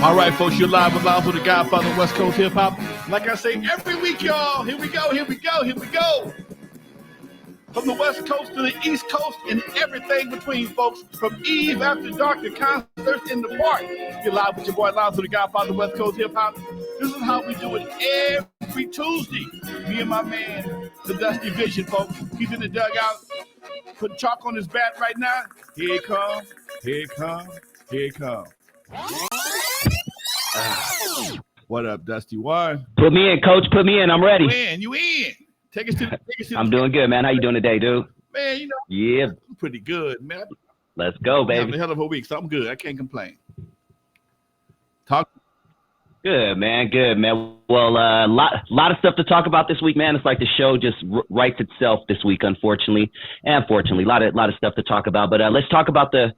All right, folks, you're live with Lonzo, the Godfather of West Coast hip hop. Like I say every week, y'all. Here we go. From the West Coast to the East Coast and everything between, folks. From Eve after dark to concerts in the park. You're live with your boy Lonzo, the Godfather of West Coast hip hop. This is how we do it every Tuesday. Me and my man, the Dusty Vision, folks. He's in the dugout, putting chalk on his bat right now. Here it comes. What up, Dusty? Why? Put me in, coach. Put me in. I'm ready. You in. Take us to I'm doing good, man. How you doing today, dude? Man, you know. Yeah. I'm pretty good, man. Let's go, baby. Having a hell of a week, so I'm good. I can't complain. Talk. Good, man. Well, lot of stuff to talk about this week, man. It's like the show just writes itself this week, unfortunately and fortunately. A lot of stuff to talk about. But let's talk about the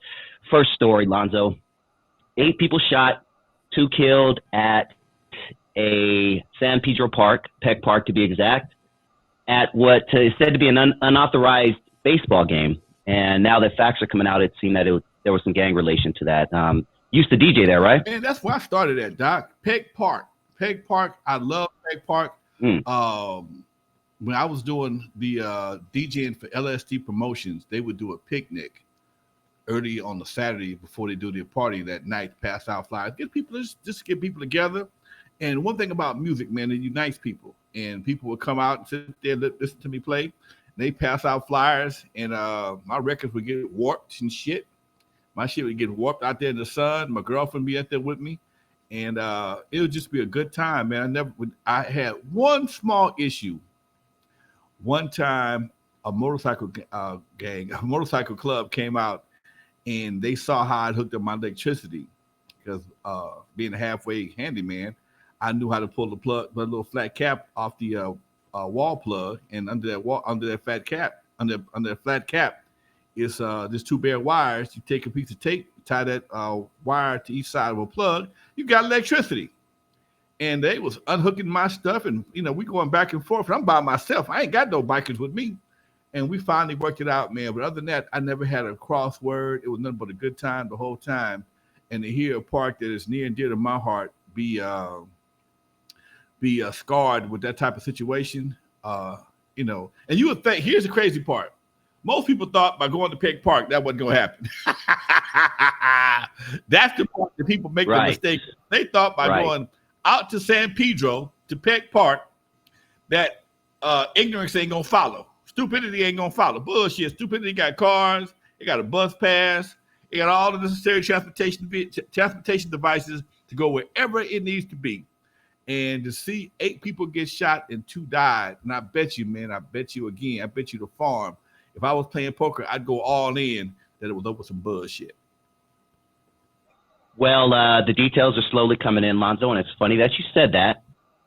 first story, Lonzo. 8 people shot, 2 killed at a San Pedro Park, Peck Park to be exact, at what is said to be an unauthorized baseball game. And now that facts are coming out, it seemed that there was some gang relation to that. Used to DJ there, right? Man, that's where I started at, Doc. Peck Park. I love Peck Park. When I was doing the DJing for LSD Promotions, they would do a picnic early on the Saturday before they do their party that night, pass out flyers, get people together. And one thing about music, man, it unites people. And people would come out and sit there, listen to me play. They pass out flyers, and my records would get warped and shit. My shit would get warped out there in the sun. My girlfriend would be out there with me, and it would just be a good time, man. I had one small issue. One time, a motorcycle club came out, and they saw how I hooked up my electricity, because being a halfway handyman, I knew how to pull the little flat cap off the wall plug, and under that flat cap is there's 2 bare wires. You take a piece of tape, tie that wire to each side of a plug, you got electricity. And they was unhooking my stuff, and we going back and forth. And I'm by myself. I ain't got no bikers with me. And we finally worked it out, man. But other than that, I never had a crossword. It was nothing but a good time the whole time. And to hear a park that is near and dear to my heart be scarred with that type of situation, and you would think, here's the crazy part. Most people thought by going to Peck Park, that wasn't going to happen. That's the part that people make the mistake. They thought by going out to San Pedro to Peck Park that ignorance ain't going to follow. Stupidity ain't going to follow. Bullshit. Stupidity got cars. It got a bus pass. It got all the necessary transportation devices to go wherever it needs to be. And to see 8 people get shot and 2 died, and I bet you the farm, if I was playing poker, I'd go all in that it was over some bullshit. Well, the details are slowly coming in, Lonzo, and it's funny that you said that.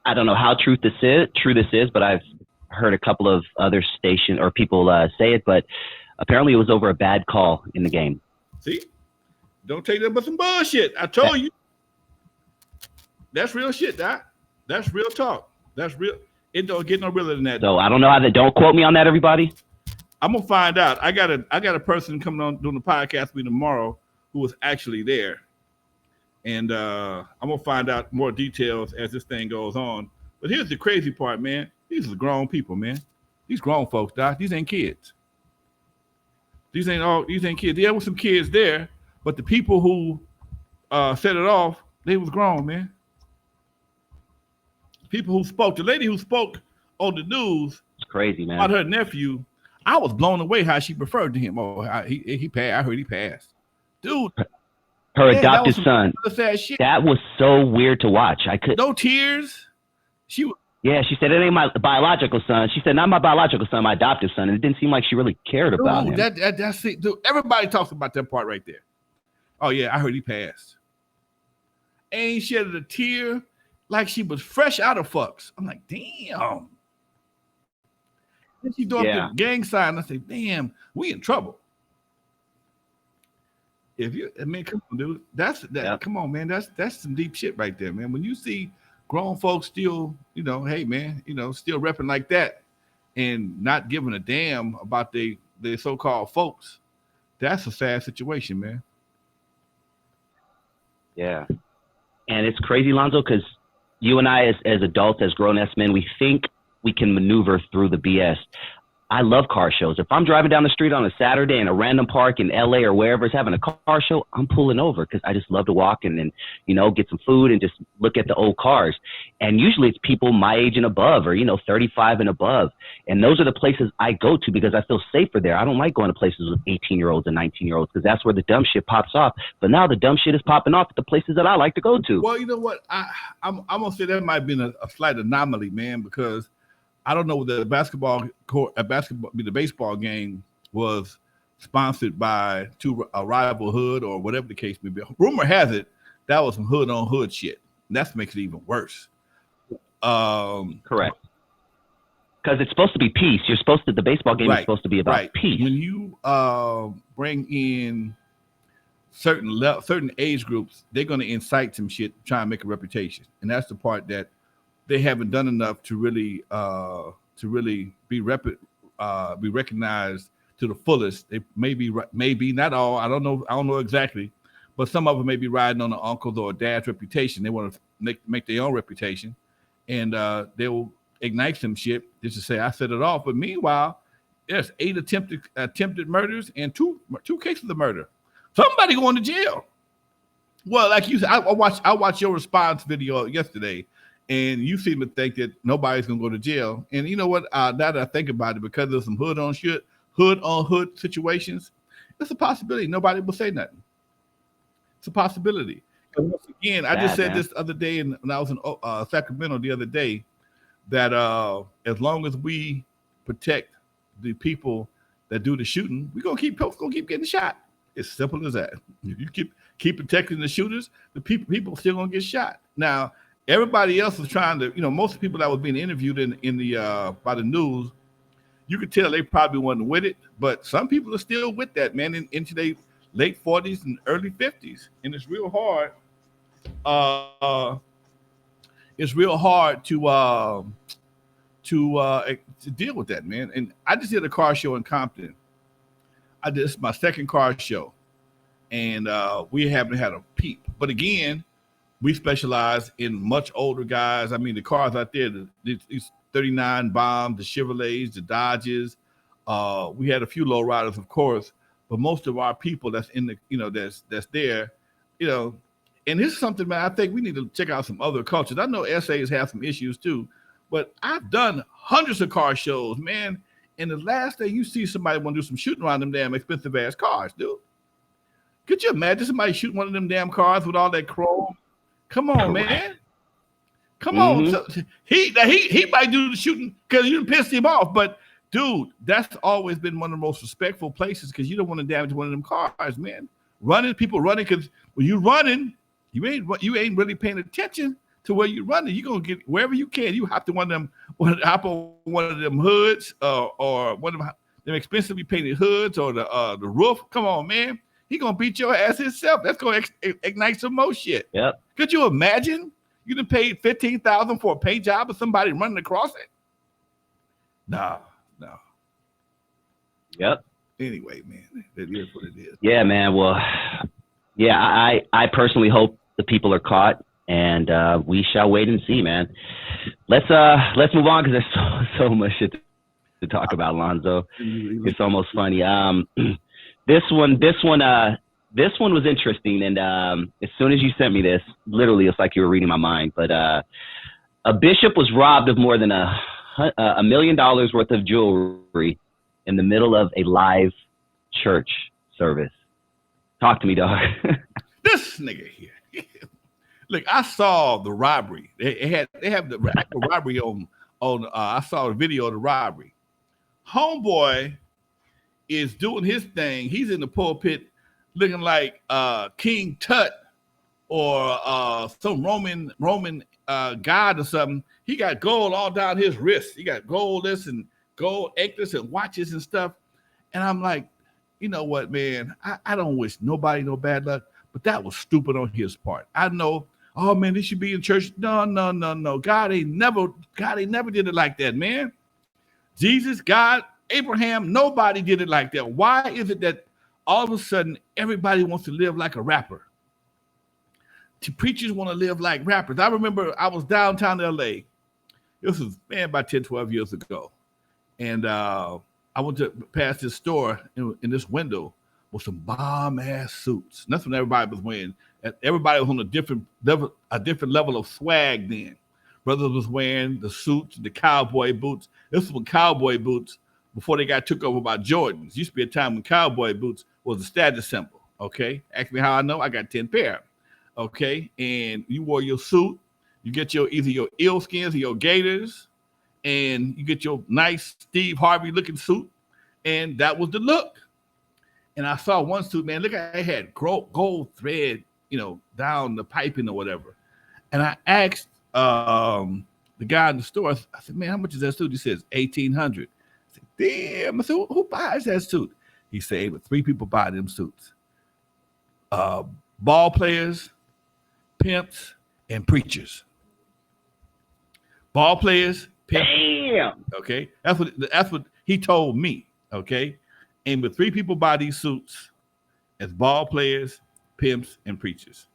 I don't know how true this is, but I've heard a couple of other station or people say it, but apparently it was over a bad call in the game. See? Don't take that but some bullshit. I told you. That's real shit, Doc. That's real talk. That's real. It don't get no realer than that. So I don't know how don't quote me on that, everybody. I'm gonna find out. I got a person coming on doing the podcast with me tomorrow who was actually there, and I'm gonna find out more details as this thing goes on. But here's the crazy part, man. These are grown people, man. These grown folks, Doc. These ain't kids. These ain't kids. There were some kids there, but the people who set it off, they was grown, man. People who spoke, the lady who spoke on the news, it's crazy, man, about her nephew, I was blown away how she referred to him. Oh, he passed. I heard he passed, dude. Her adopted son. That was so weird to watch. No tears. She said it ain't my biological son. She said not my biological son, my adopted son. And it didn't seem like she really cared about him. That's it, dude. Everybody talks about that part right there. Oh yeah, I heard he passed. Ain't shedded a tear. Like she was fresh out of fucks. I'm like, damn. Then she threw up the gang sign. I say, damn, we in trouble. Come on, dude. Come on, man. That's some deep shit right there, man. When you see grown folks still, hey man, still repping like that and not giving a damn about their so-called folks, that's a sad situation, man. Yeah. And it's crazy, Lonzo, because you and I, as adults, as grown-ass men, we think we can maneuver through the BS. I love car shows. If I'm driving down the street on a Saturday in a random park in LA or wherever is having a car show, I'm pulling over because I just love to walk and then, get some food and just look at the old cars. And usually it's people my age and above or, 35 and above. And those are the places I go to because I feel safer there. I don't like going to places with 18-year-olds and 19-year-olds because that's where the dumb shit pops off. But now the dumb shit is popping off at the places that I like to go to. Well, you know what? I'm going to say that might have been a slight anomaly, man, because I don't know the the baseball game was sponsored by a rival hood or whatever the case may be. Rumor has it that was some hood on hood shit. And that makes it even worse. Correct. Because it's supposed to be peace. The baseball game is supposed to be about peace. When you bring in certain age groups, they're going to incite some shit, try and make a reputation. And that's the part that they haven't done enough to really be recognized to the fullest. They maybe not all. I don't know exactly, but some of them may be riding on an uncle's or a dad's reputation. They want to make their own reputation, and they will ignite some shit just to say I set it off. But meanwhile, there's 8 attempted murders and two cases of murder. Somebody going to jail. Well, like you said, I watched your response video yesterday. And you seem to think that nobody's gonna go to jail. And you know what? Now that I think about it, because of some hood on hood situations, it's a possibility. Nobody will say nothing. It's a possibility. And once again, I just said this the other day, and when I was in Sacramento the other day, that as long as we protect the people that do the shooting, we're gonna keep getting shot. It's simple as that. If you keep protecting the shooters, the people still gonna get shot. Now, everybody else was trying to, most of the people that was being interviewed in the by the news, you could tell they probably wasn't with it, but some people are still with that, man, into their late 40s and early 50s, and it's real hard. It's real hard to deal with that, man. And I just did a car show in Compton. This is my second car show, and we haven't had a peep. But again, we specialize in much older guys. I mean, the cars out there, these 39 bombs, the Chevrolets, the Dodges. We had a few lowriders, of course, but most of our people that's in the, that's there, and this is something, man, I think we need to check out some other cultures. I know SAs have some issues too, but I've done hundreds of car shows, man. And the last day you see somebody want to do some shooting around them damn expensive ass cars, dude. Could you imagine somebody shooting one of them damn cars with all that chrome? Come on, man. Come on. So he might do the shooting because you pissed him off. But, dude, that's always been one of the most respectful places because you don't want to damage one of them cars, man. People running, because when you're running, you ain't really paying attention to where you're running. You're going to get wherever you can. You hop on one of them hoods or one of them expensively painted hoods or the roof. Come on, man. He going to beat your ass himself. That's going to ignite some more shit. Yep. Could you imagine you done paid $15,000 for a paint job of somebody running across it? No. Yep. Anyway, man, it is what it is. Yeah, man. Well, yeah, I personally hope the people are caught, and we shall wait and see, man. Let's move on because there's so much shit to talk about, Lonzo. It's almost funny. This one was interesting, and as soon as you sent me this, literally, it's like you were reading my mind. But a bishop was robbed of more than $1 million worth of jewelry in the middle of a live church service. Talk to me, dog. This nigga here. Look, I saw the robbery. They have the robbery on. I saw the video of the robbery. Homeboy is doing his thing. He's in the pulpit looking like King Tut or some Roman god or something. He got gold all down his wrist. He got gold this and gold necklace and watches and stuff. And I'm like, you know what, man? I don't wish nobody no bad luck, but that was stupid on his part. I know, oh man, this should be in church. No. God ain't never did it like that, man. Jesus, God, Abraham, nobody did it like that. Why is it that all of a sudden everybody wants to live like a rapper? preachers want to live like rappers. I remember I was downtown LA. This was, man, about 10, 12 years ago. And I went to pass this store in this window with some bomb-ass suits. And that's when everybody was wearing. Everybody was on a different level of swag then. Brothers was wearing the suits, the cowboy boots. This was when cowboy boots, before they got took over by Jordans. Used to be a time when cowboy boots was a status symbol, okay? Ask me how I know. I got 10 pair, okay? And you wore your suit. You get either your eelskins or your gaiters, and you get your nice Steve Harvey looking suit, and that was the look. And I saw one suit, man, look, I had gold thread, down the piping or whatever. And I asked the guy in the store, I said, man, how much is that suit? He says, $1,800. I said, damn, I said, who buys that suit? He said, but 3 people buy them suits. Ball players, pimps, and preachers. Ball players, pimps. Damn. Okay, that's what he told me. Okay, and but 3 people buy these suits as ball players, pimps, and preachers.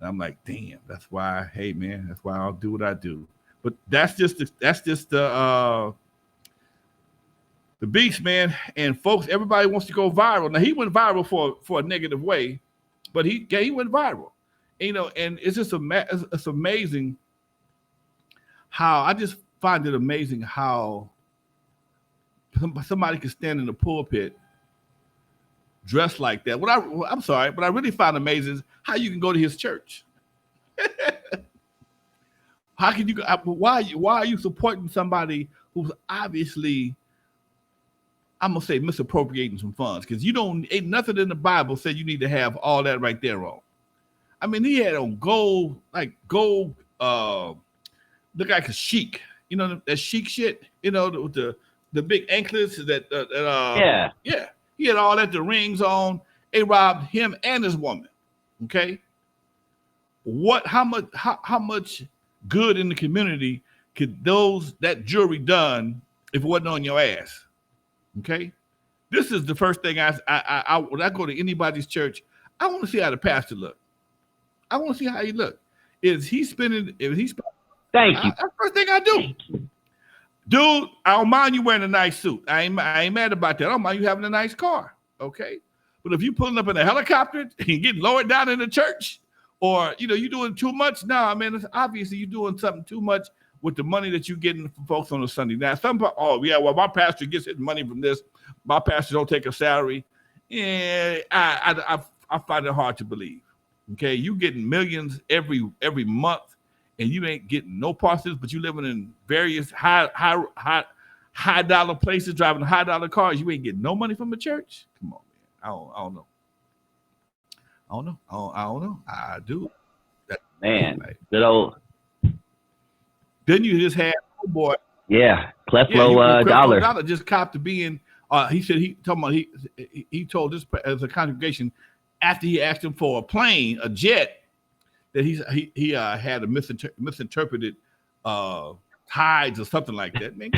And I'm like, damn, that's why. Hey, man, that's why I'll do what I do. But that's just the beast, man. And folks, everybody wants to go viral. Now he went viral for a negative way, but he went viral. And it's just it's amazing how I just find it amazing how somebody can stand in the pulpit dressed like that. I'm sorry, but I really find amazing is how you can go to his church. How can you? Why are you supporting somebody who's obviously, I'm gonna say, misappropriating some funds? Because ain't nothing in the Bible said you need to have all that right there on. I mean, he had on gold, look like a chic, that chic shit, with the big anklets that he had all that, the rings on. They robbed him and his woman. Okay, how much good in the community could that jewelry done if it wasn't on your ass? Okay, this is the first thing I when I go to anybody's church, I want to see how the pastor look. I want to see how he look. If he's spending. Thank you. That's the first thing I do. Dude, I don't mind you wearing a nice suit. I ain't mad about that. I don't mind you having a nice car. Okay. But if you pulling up in a helicopter and getting lowered down in the church, or you doing too much, it's obviously you're doing something too much with the money that you're getting from folks on a Sunday. Now, my pastor gets his money from this. My pastor don't take a salary. Yeah, I find it hard to believe. Okay, you getting millions every month, and you ain't getting no parts of this, but you living in various high dollar places, driving high dollar cars. You ain't getting no money from the church. Come on, man. I don't know. I don't know. I do. Man, good old. Then you just had boy. Yeah, Creflo Dollar just copped to being. He said he told this as a congregation after he asked him for a jet, that he had a misinterpreted tides or something like that. Man,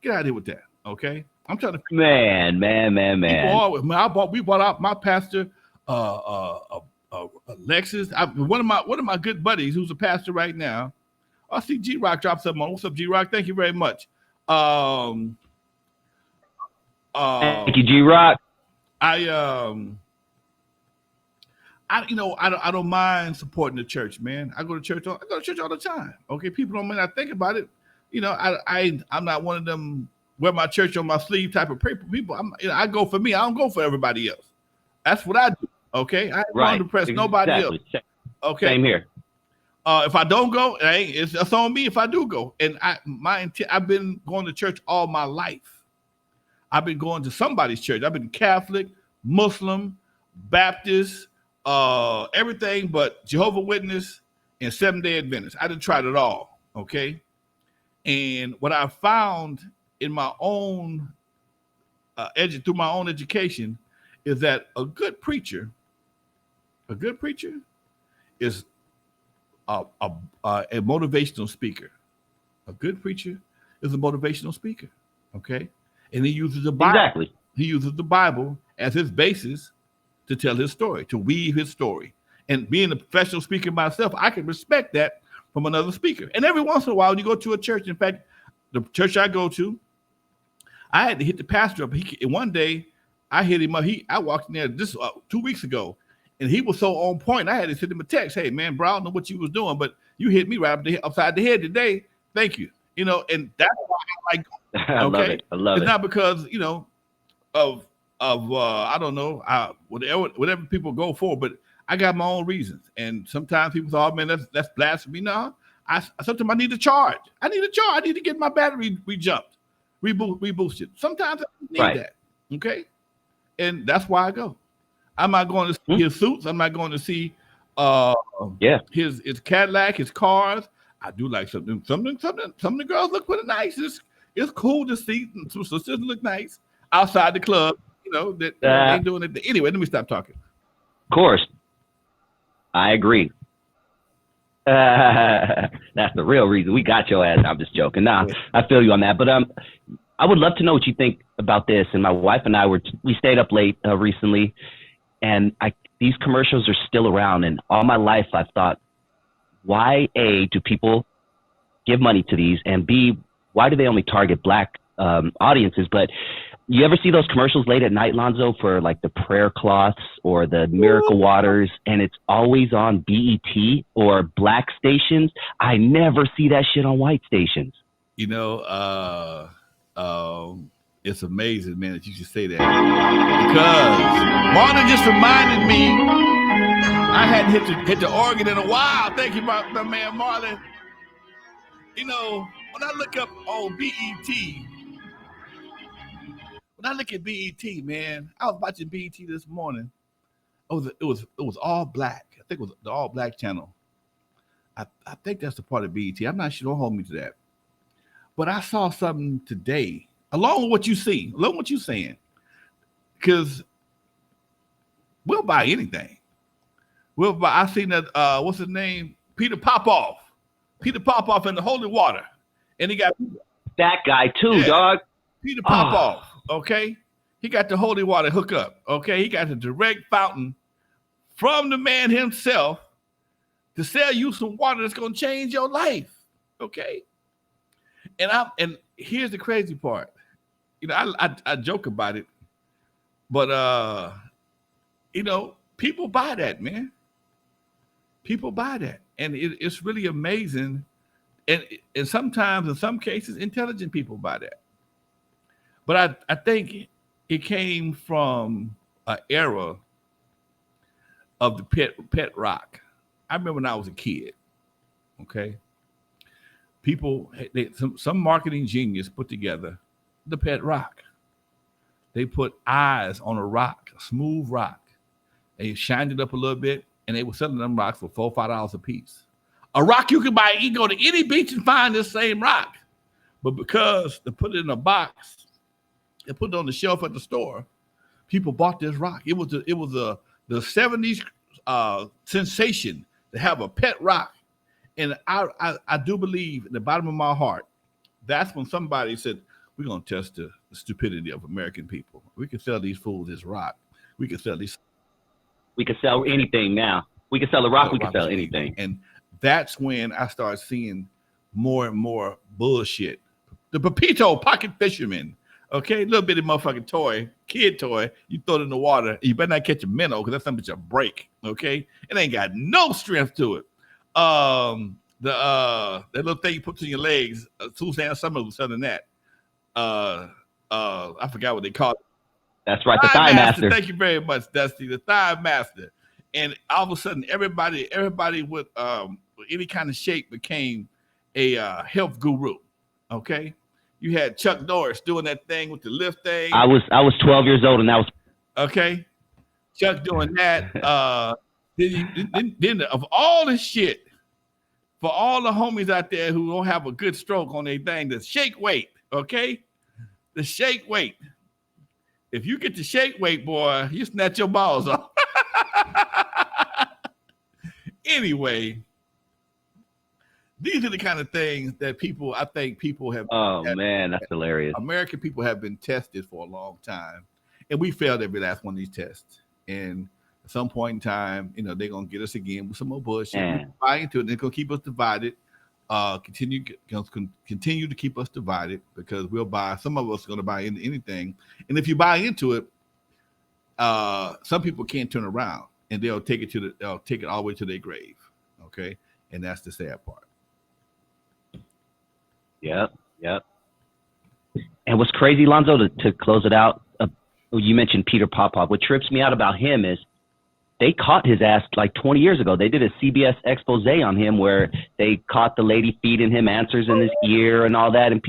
get out of here with that. Okay, I'm trying to. Man. We bought out my pastor, Alexis. One of my good buddies who's a pastor right now. I see G Rock drop something on. What's up, G Rock? Thank you very much. Thank you, G Rock. I don't mind supporting the church, man. I go to church all the time. Okay, people may not think about it. I'm not one of them wear my church on my sleeve type of people. I go for me. I don't go for everybody else. That's what I do. Okay, I don't want to impress nobody else. Okay, same here. If I don't go, it's on me if I do go. And I've been going to church all my life. I've been going to somebody's church. I've been Catholic, Muslim, Baptist, everything but Jehovah's Witness and Seventh-day Adventist. I done tried it all. Okay, and what I found in my own through my own education is that a good preacher is a motivational speaker. A good preacher is a motivational speaker. Okay, and he uses the Bible. Exactly. He uses the Bible as his basis to tell his story, to weave his story. And being a professional speaker myself, I can respect that from another speaker. And every once in a while, you go to a church. In fact, the church I go to, I had to hit the pastor up. One day, I hit him up. I walked in there 2 weeks ago, and he was so on point. I had to send him a text. Hey, man, bro, I don't know what you was doing, but you hit me right upside the head today. Thank you. You know, and that's why I like. Okay? I love it. It's not because of I don't know, whatever people go for, but I got my own reasons. And sometimes people say, "Oh man, that's blasphemy." No, sometimes I need to charge. I need to get my battery reboosted. Sometimes I need that. Okay, and that's why I go. I'm not going to see his suits. I'm not going to see his Cadillac, his cars. I do like something. Some of the girls look pretty nice. It's cool to see some sisters look nice outside the club. That ain't doing it. Anyway, let me stop talking. Of course, I agree. That's the real reason we got your ass. I'm just joking. Nah, I feel you on that. But I would love to know what you think about this. And my wife and I we stayed up late recently, and these commercials are still around. And all my life I've thought, why A, do people give money to these, and B, why do they only target Black audiences? But you ever see those commercials late at night, Lonzo, for like the prayer cloths or the miracle waters, and it's always on BET or Black stations? I never see that shit on white stations. It's amazing, man, that you should say that, because Martin just reminded me I hadn't hit the organ in a while. Thank you, my man Marlon. When I look up on BET, when I look at BET, man, I was watching BET this morning. It was all black. I think it was the all black channel. I think that's the part of BET. I'm not sure. Don't hold me to that. But I saw something today, along with what you see, along with what you're saying, because we'll buy anything. I seen that. What's his name? Peter Popoff in the holy water, and he got that guy too, dog. Peter Popoff. Okay, he got the holy water hookup. Okay, he got the direct fountain from the man himself to sell you some water that's gonna change your life. Okay, and here's the crazy part. I joke about it, but people buy that, man. People buy that, and it's really amazing. And sometimes, in some cases, intelligent people buy that. But I think it came from an era of the pet rock. I remember when I was a kid. Okay, some marketing genius put together the pet rock. They put eyes on a rock, a smooth rock. They shined it up a little bit, and they were selling them rocks for $4 or $5 a piece. A rock you can buy, you can go to any beach and find this same rock. But because they put it in a box, they put it on the shelf at the store, people bought this rock. It was the 70s sensation to have a pet rock. And I do believe in the bottom of my heart, that's when somebody said, we're going to test the stupidity of American people. We can sell these fools this rock. We can sell anything now. We can sell a rock. We can sell anything. And that's when I started seeing more and more bullshit. The Pepito pocket fisherman. Okay, little bitty motherfucking toy, kid toy. You throw it in the water. You better not catch a minnow because that's something that break. Okay, it ain't got no strength to it. That little thing you put in your legs. Suzanne Summers was selling that. I forgot what they called it. That's right, the Thigh Master. Thank you very much, Dusty. The Thigh Master. And all of a sudden, everybody with any kind of shape became a health guru. Okay, you had Chuck Norris doing that thing with the lift thing. I was 12 years old, and that was okay. Chuck doing that. Then of all the shit, for all the homies out there who don't have a good stroke on their thing, the shake weight. Okay, the shake weight. If you get the shake weight, boy, you snatch your balls off. Anyway, these are the kind of things that I think people have. Oh, man, that's hilarious. American people have been tested for a long time, and we failed every last one of these tests. And At some point in time, you know, they're gonna get us again with some more bullshit. We buy into it, and they're gonna keep us divided. Continue to keep us divided because we'll buy. Some of us are gonna buy into anything, and if you buy into it, some people can't turn around, and they'll take it all the way to their grave. Okay, and that's the sad part. Yep. And what's crazy, Lonzo, to close it out, you mentioned Peter Popoff. What trips me out about him is they caught his ass like 20 years ago. They did a CBS expose on him where they caught the lady feeding him answers in his ear and all that. And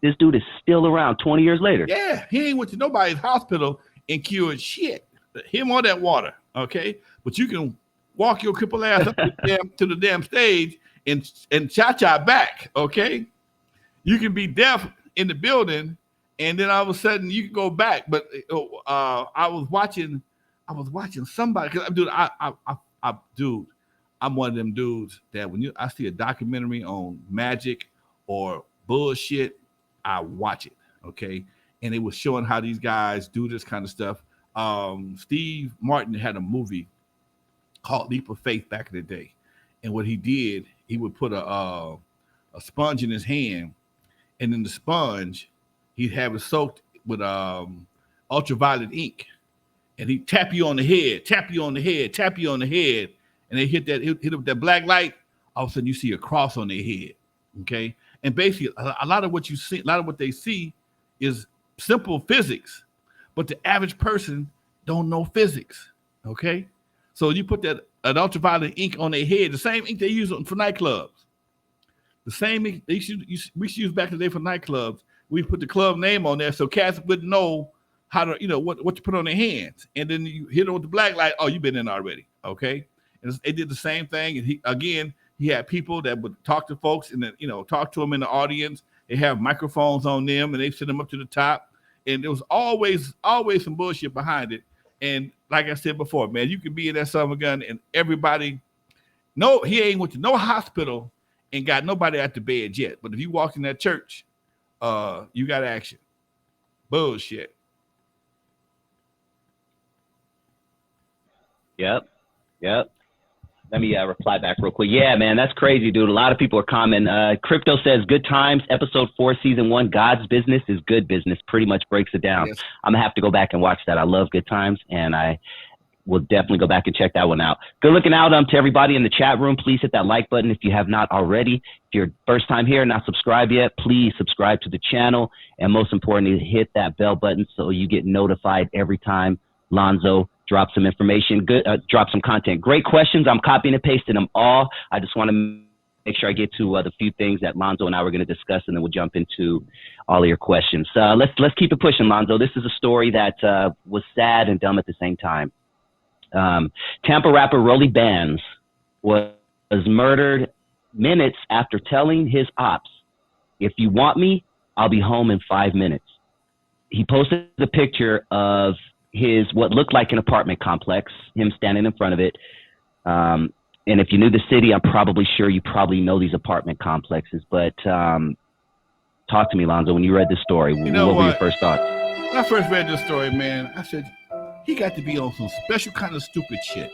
this dude is still around 20 years later. Yeah, he ain't went to nobody's hospital and cured shit. Him on that water, okay? But you can walk your crippled ass up to the damn stage and cha-cha back, okay? You can be deaf in the building, and then all of a sudden you can go back. But I was watching somebody, because dude, I'm one of them dudes that when I see a documentary on magic or bullshit, I watch it, okay? And it was showing how these guys do this kind of stuff. Steve Martin had a movie called Leap of Faith back in the day. And what he did, he would put a sponge in his hand, and in the sponge, he'd have it soaked with ultraviolet ink. And he'd tap you on the head, and they hit it with that black light. All of a sudden, you see a cross on their head, okay? And basically, a lot of what you see, a lot of what they see is simple physics, but the average person don't know physics, okay? So you put an ultraviolet ink on their head, the same ink they use for nightclubs. The same ink we used use back in the day for nightclubs. We put the club name on there so cats wouldn't know how to, you know, what to put on their hands. And then you hit it with the black light. Oh, you've been in already. Okay. And they did the same thing. And he had people that would talk to folks and then, you know, talk to them in the audience. They have microphones on them and they send them up to the top. And there was always some bullshit behind it. And like I said before, man, you can be in that summer gun and everybody, no, he ain't went to no hospital and got nobody at the bed yet. But if you walk in that church, you got action. Bullshit. Yep. Let me reply back real quick. Yeah, man, that's crazy, dude. A lot of people are commenting. Crypto says, good times, episode 4, season 1, God's business is good business. Pretty much breaks it down. Yes. I'm going to have to go back and watch that. I love good times, and I will definitely go back and check that one out. Good looking out to everybody in the chat room. Please hit that like button if you have not already. If you're first time here and not subscribed yet, please subscribe to the channel. And most importantly, hit that bell button so you get notified every time Lonzo drop some information, drop some content. Great questions. I'm copying and pasting them all. I just want to make sure I get to the few things that Lonzo and I were going to discuss, and then we'll jump into all of your questions. Let's keep it pushing, Lonzo. This is a story that was sad and dumb at the same time. Tampa rapper Rolly Bands was murdered minutes after telling his ops, "If you want me, I'll be home in 5 minutes." He posted a picture of what looked like an apartment complex, him standing in front of it. And if you knew the city, I'm probably sure you probably know these apartment complexes. But talk to me, Lonzo, when you read this story, what were your first thoughts? When I first read this story, man, I said, he got to be on some special kind of stupid shit.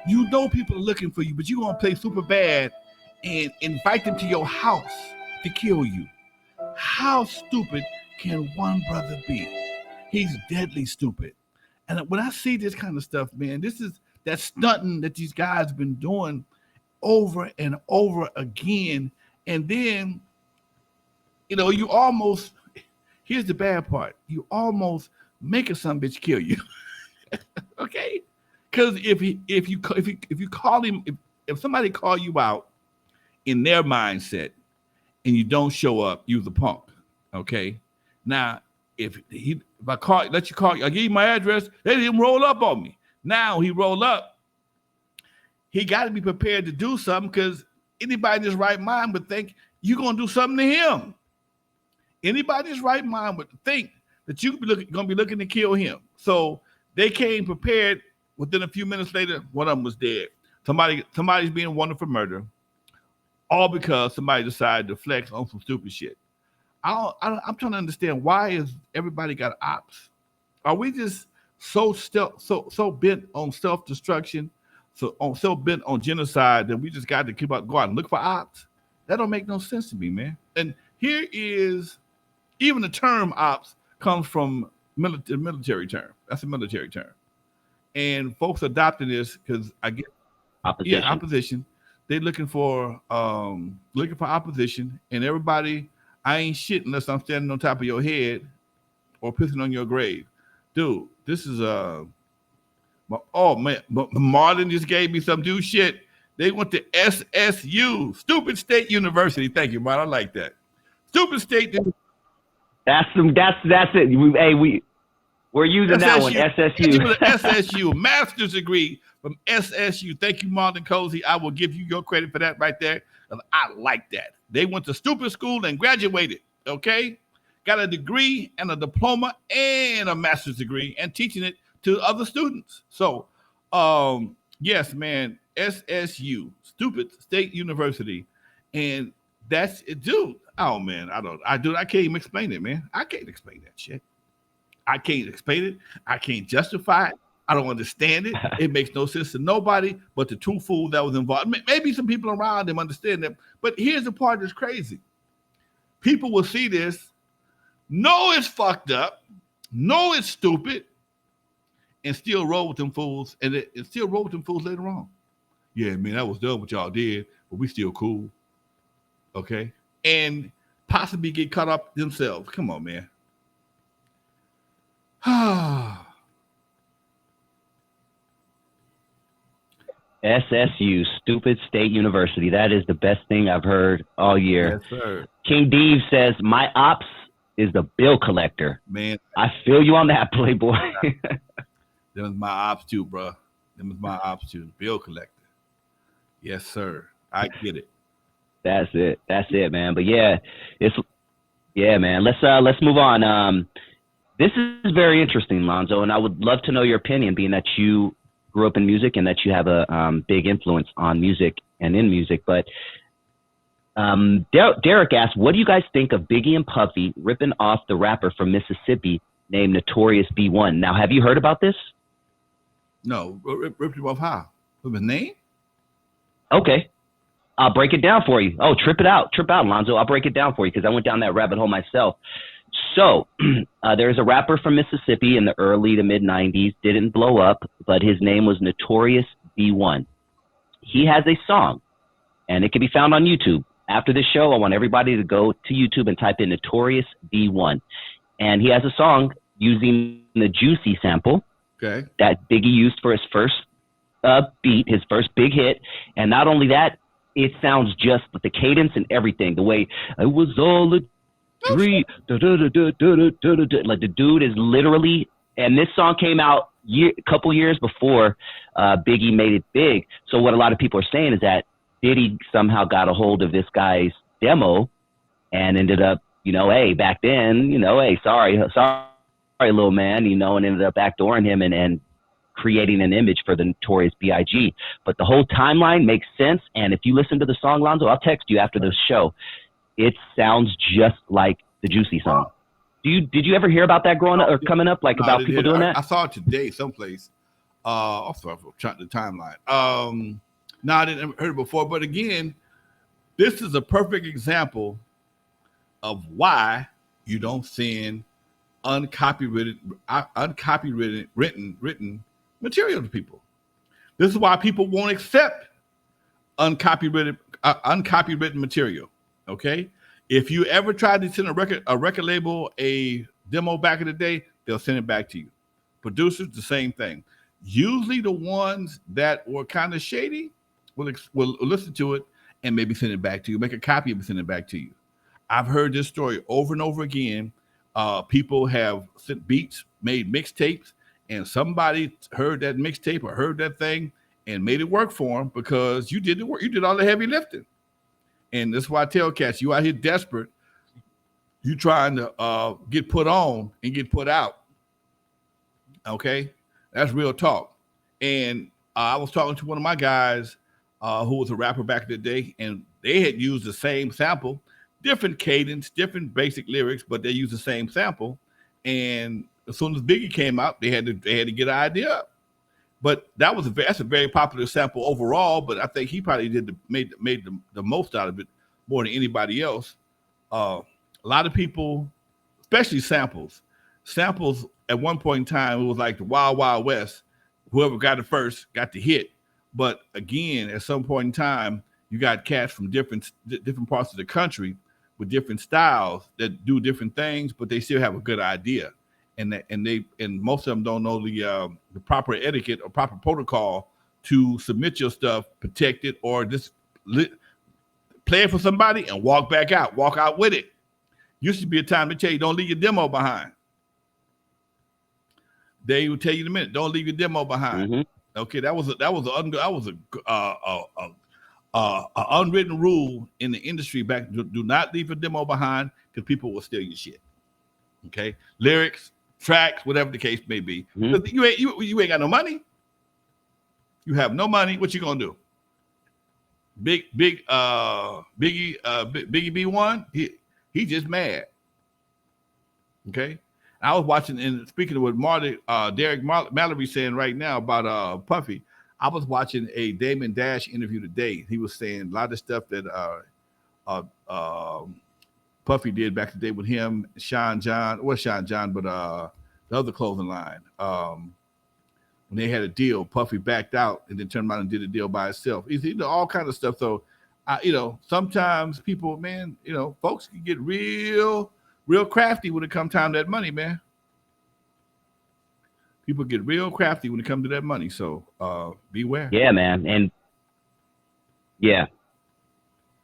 You know people are looking for you, but you're going to play super bad and invite them to your house to kill you. How stupid can one brother be? He's deadly stupid. And when I see this kind of stuff, man, this is that stunting that these guys have been doing over and over again. And then, you know, here's the bad part. You almost make a son bitch kill you. Okay? Because if you call him, if somebody call you out in their mindset and you don't show up, you're the punk. Okay? Now, if I let you call, I give you my address, they didn't roll up on me. Now he roll up. He got to be prepared to do something because anybody in his right mind would think you're going to do something to him. Anybody in his right mind would think that you're going to be looking to kill him. So they came prepared. Within a few minutes later, one of them was dead. Somebody's being wanted for murder, all because somebody decided to flex on some stupid shit. I'm trying to understand, why is everybody got ops? Are we just so bent on self-destruction, so bent on genocide that we just got to go out and look for ops. That don't make no sense to me, man. And here is even the term ops comes from military term. That's a military term. And folks adopting this because I get opposition. They're looking for opposition, and everybody, I ain't shit unless I'm standing on top of your head or pissing on your grave. Dude, this is Marlon just gave me some new shit. They went to SSU, Stupid State University. Thank you, Marlon. I like that. Stupid State. That's it. We're using SSU. That one, SSU. SSU, master's degree from SSU. Thank you, Marlon Cozy. I will give you your credit for that right there. I like that. They went to stupid school and graduated, okay? Got a degree and a diploma and a master's degree and teaching it to other students. So, yes, man, SSU, Stupid State University. And that's it, dude. Oh, man, I can't even explain it, man. I can't explain that shit. I can't explain it. I can't justify it. I don't understand it. It makes no sense to nobody but the two fools that was involved. Maybe some people around them understand that. But here's the part that's crazy. People will see this, know it's fucked up, know it's stupid, and still roll with them fools, and still roll with them fools later on. Yeah, man, that was done what y'all did, but we still cool. Okay? And possibly get caught up themselves. Come on, man. SSU, Stupid State University. That is the best thing I've heard all year. Yes, sir. King Dave says, my ops is the bill collector. Man. I feel you on that, Playboy. That was my ops too, bro. That was my ops too. Bill collector. Yes, sir. I get it. That's it, man. But yeah, man. Let's move on. This is very interesting, Lonzo, and I would love to know your opinion, being that you grew up in music and that you have a big influence on music and in music. But Derek asked, what do you guys think of Biggie and Puffy ripping off the rapper from Mississippi named Notorious B1? Now, have you heard about this? No. Ripped him off how? With his name? Okay. I'll break it down for you. Oh, trip out, Lonzo. I'll break it down for you because I went down that rabbit hole myself. So there's a rapper from Mississippi in the early to mid 90s, didn't blow up, but his name was Notorious B1. He has a song, and it can be found on YouTube. After this show, I want everybody to go to YouTube and type in Notorious B1. And he has a song using the Juicy sample that Biggie used for his first beat, his first big hit. And not only that, it sounds just with the cadence and everything, the way it was all a dream. Like the dude is literally, and this song came out a couple years before Biggie made it big. So what a lot of people are saying is that Diddy somehow got a hold of this guy's demo and ended up, hey, back then, hey, sorry, little man, and ended up backdooring him and creating an image for the Notorious B.I.G. But the whole timeline makes sense. And if you listen to the song, Lonzo, I'll text you after the show. It sounds just like the Juicy song. Did you ever hear about that growing up or coming up, about people doing that? I saw it today someplace. Also, the timeline. No, I didn't heard it before. But again, this is a perfect example of why you don't send uncopyrighted written material to people. This is why people won't accept uncopyrighted material. Okay, if you ever tried to send a record label a demo back in the day, they'll send it back to you. Producers, the same thing. Usually, the ones that were kind of shady will listen to it and maybe send it back to you. Make a copy and send it back to you. I've heard this story over and over again. People have sent beats, made mixtapes, and somebody heard that mixtape or heard that thing and made it work for them because you did the work. You did all the heavy lifting. And that's why I tell cats, you out here desperate. You trying to get put on and get put out. Okay? That's real talk. And I was talking to one of my guys who was a rapper back in the day, and they had used the same sample, different cadence, different basic lyrics, but they used the same sample. And as soon as Biggie came out, they had to get an idea up. But that's a very popular sample overall. But I think he probably made the most out of it more than anybody else. A lot of people, especially samples at one point in time, it was like the Wild Wild West. Whoever got it first got the hit. But again, at some point in time, you got cats from different parts of the country with different styles that do different things, but they still have a good idea. And most of them don't know the proper etiquette or proper protocol to submit your stuff, protect it, or just play it for somebody and walk out with it. Used to be a time to tell you, don't leave your demo behind. They would tell you in a minute, don't leave your demo behind. Mm-hmm. Okay, that was a unwritten rule in the industry back. Do not leave a demo behind because people will steal your shit. Okay, lyrics, tracks, whatever the case may be. Mm-hmm. You ain't got no money. You have no money. What you gonna do? Biggie B1. He just mad. Okay. I was watching, and speaking of what Derek Mallory saying right now about Puffy, I was watching a Damon Dash interview today. He was saying a lot of stuff that Puffy did back in the day with him, Sean John, but the other clothing line. When they had a deal, Puffy backed out and then turned around and did a deal by himself. All kind of stuff. So, sometimes people, man, folks can get real crafty when it comes time to that money, man. People get real crafty when it comes to that money. So beware. Yeah, man. And yeah.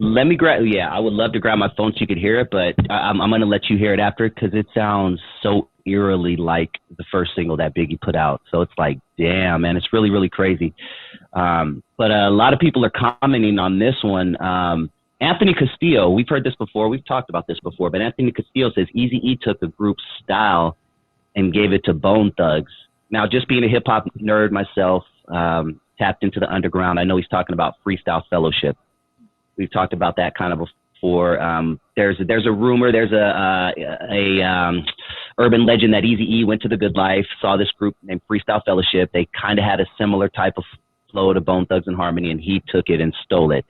I would love to grab my phone so you could hear it, but I'm going to let you hear it after because it sounds so eerily like the first single that Biggie put out. So it's like, damn, man, it's really, really crazy. But a lot of people are commenting on this one. Anthony Castillo, we've heard this before. We've talked about this before, but Anthony Castillo says Eazy-E took the group's style and gave it to Bone Thugs. Now, just being a hip hop nerd myself, tapped into the underground. I know he's talking about Freestyle Fellowship. We've talked about that kind of before. There's a rumor, there's a urban legend that Eazy-E went to The Good Life, saw this group named Freestyle Fellowship. They kind of had a similar type of flow to Bone Thugs and Harmony, and he took it and stole it.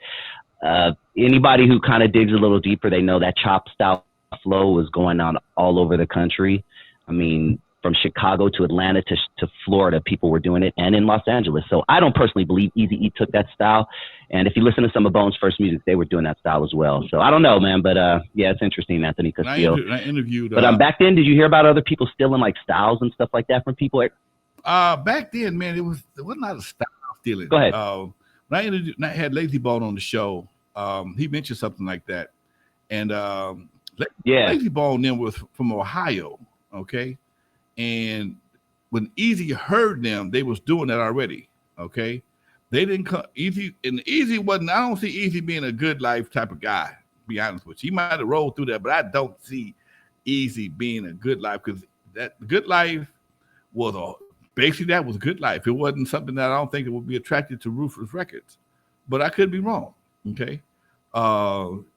Anybody who kind of digs a little deeper, they know that chop style flow was going on all over the country. I mean, from Chicago to Atlanta to Florida, people were doing it, and in Los Angeles. So I don't personally believe Eazy-E took that style. And if you listen to some of Bone's first music, they were doing that style as well. So I don't know, man, but yeah, it's interesting, Anthony Castillo. I interviewed. But back then, did you hear about other people stealing like styles and stuff like that from people? Back then, man, it was not a style stealing. Go ahead. When I had Lazy Bone on the show, he mentioned something like that, and Lazy Bone then was from Ohio, okay. And when Eazy heard them, they was doing that already. Okay, they didn't come Eazy, and Eazy wasn't. I don't see Eazy being a Good Life type of guy. To be honest with you, he might have rolled through that, but I don't see Eazy being a Good Life because that Good Life was basically that was Good Life. It wasn't something that I don't think it would be attracted to Ruthless Records, but I could be wrong. Okay,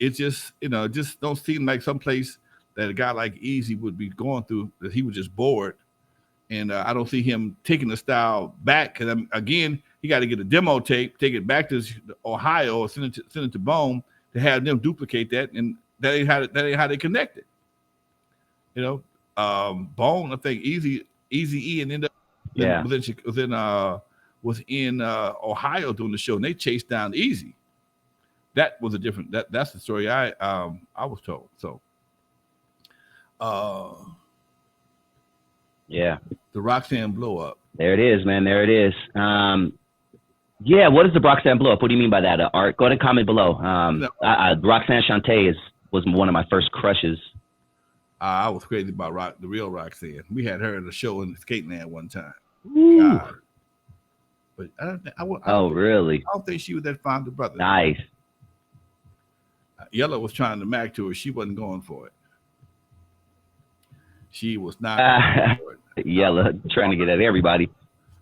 it just just don't seem like someplace that a guy like Eazy would be going through, that he was just bored. And I don't see him taking the style back. Because, again, he got to get a demo tape, take it back to Ohio, or send it to Bone to have them duplicate that. And that ain't how they connected. Bone, I think Eazy-E and ended up was in Ohio doing the show, and they chased down Eazy. That was that's the story I was told. So. The Roxanne blow up. There it is, man. There it is. What is the Roxanne blow up? What do you mean by that? Art, go ahead and comment below. Roxanne Shante was one of my first crushes. I was crazy about the real Roxanne. We had her at a show in the Skateland one time. But I don't think. Really? I don't think she was that fond of brother. Nice. Yella was trying to mac to her. She wasn't going for it. She was not. Yella trying to get at everybody.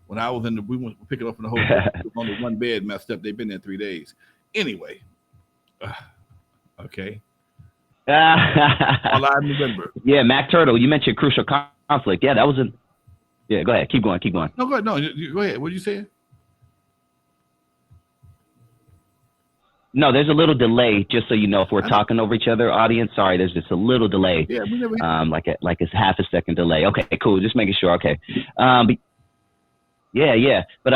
When I was we went picking up in the hotel, only one bed messed up. They've been there 3 days. Anyway, okay. All I remember. Yeah, Mac Turtle. You mentioned Crucial Conflict. Yeah, that was a. Yeah, go ahead. Keep going. No, go ahead. No, go ahead. What are you saying? No, there's a little delay, just so you know, if we're talking over each other, audience. Sorry, there's just a little delay. Yeah, we never. Like it's half a second delay. Okay, cool. Just making sure. Okay. But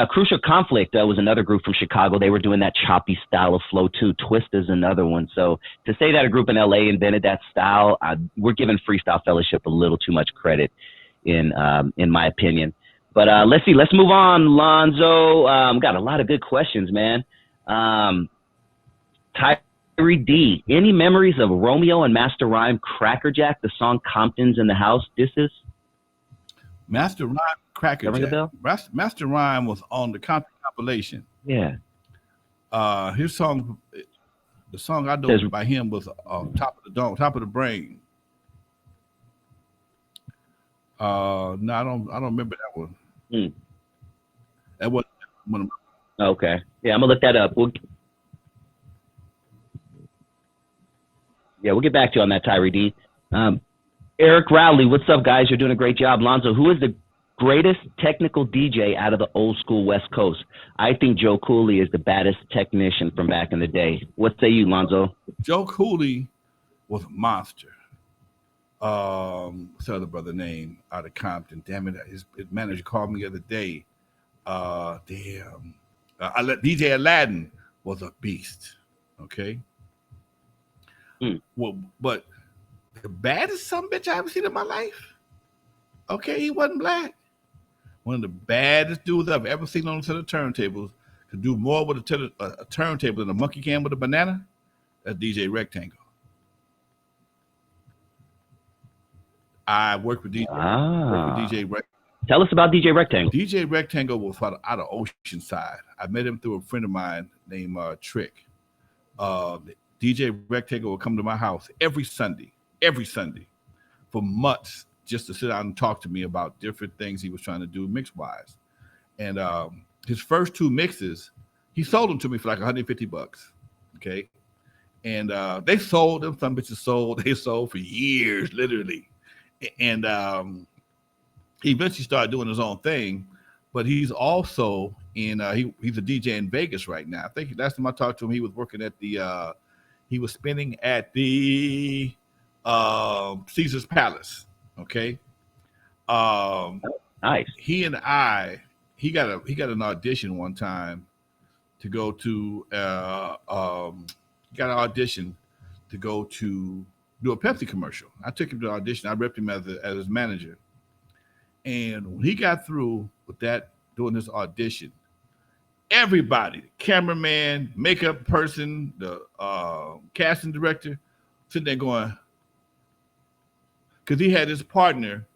Crucial Conflict was another group from Chicago. They were doing that choppy style of flow too. Twist is another one. So to say that a group in LA invented that style, we're giving Freestyle Fellowship a little too much credit, in my opinion. But let's see. Let's move on, Lonzo. Got a lot of good questions, man. Tyree D, any memories of Romeo and Master Rhyme Crackerjack, the song Compton's in the House? This is Master Rhyme Crackerjack. Master Rhyme was on the Compton compilation. Yeah. His song, the song I know by him was Top of the Dome, Top of the Brain. No, I don't remember that one. That wasn't one of my. Okay. Yeah, I'm gonna look that up. We'll get back to you on that, Tyree D. Eric Rowley, what's up, guys? You're doing a great job. Lonzo, who is the greatest technical DJ out of the old school West Coast? I think Joe Cooley is the baddest technician from back in the day. What say you, Lonzo? Joe Cooley was a monster. What's the other brother name out of Compton? Damn it, his manager called me the other day. DJ Aladdin was a beast. Okay. Well, but the baddest son bitch I ever seen in my life. Okay, he wasn't black. One of the baddest dudes I've ever seen on a set of turntables. Could do more with a turntable than a monkey can with a banana. That's DJ Rectangle. I worked with DJ. Rectangle. Tell us about DJ Rectangle. DJ Rectangle was out of Oceanside. I met him through a friend of mine named Trick. DJ Rectangle would come to my house every Sunday for months just to sit down and talk to me about different things he was trying to do mix-wise. And his first two mixes, he sold them to me for like $150, okay? And they sold them, some bitches sold, they sold for years, literally. And he eventually started doing his own thing, but he's also he's a DJ in Vegas right now. I think last time I talked to him, he was working at he was spinning at the Caesar's Palace. Okay. Nice. He got an audition one time to go to he got an audition to go to do a Pepsi commercial. I took him to the audition. I repped him as his manager. And when he got through with that, doing this audition, everybody, the cameraman, makeup person, the casting director, sitting there going, because he had his partner,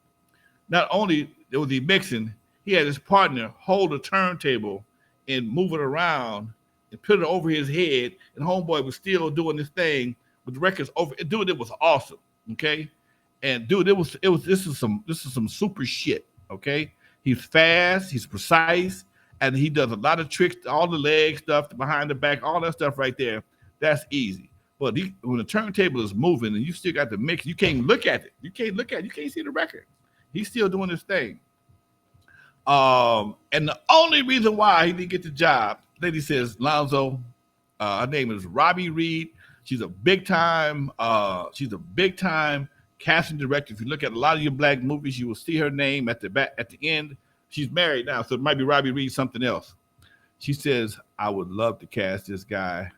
not only was he mixing, he had his partner hold a turntable and move it around and put it over his head, and homeboy was still doing this thing with the records over. Dude, it was awesome, okay? And dude, this is some super shit, okay? He's fast, he's precise, and he does a lot of tricks, all the leg stuff, the behind the back, all that stuff right there. That's easy. But when the turntable is moving and you still got the mix, you can't look at it. You can't see the record. He's still doing his thing. And the only reason why he didn't get the job, lady says, Lonzo, her name is Robbie Reed. She's a big time casting director. If you look at a lot of your black movies, you will see her name at the end. She's married now, so it might be Robbie Reed something else. She says, I would love to cast this guy.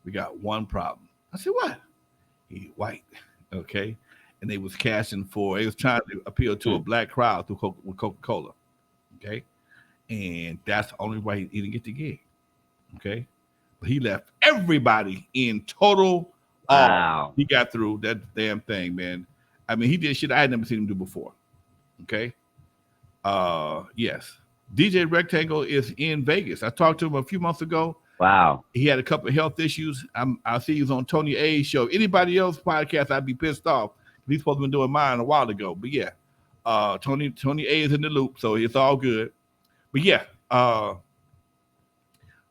We got one problem. I said, what? He's white, okay? And they was trying to appeal to a black crowd with Coca-Cola, okay? And that's the only way he didn't get the gig, okay? But he left everybody in total awe. Wow. He got through that damn thing, man. I mean, he did shit I had never seen him do before, okay? Yes. DJ Rectangle is in Vegas. I talked to him a few months ago. Wow. He had a couple of health issues. I see he's on Tony A's show. Anybody else podcast, I'd be pissed off. He's supposed to have been doing mine a while ago. But yeah, Tony A is in the loop, so it's all good. But yeah,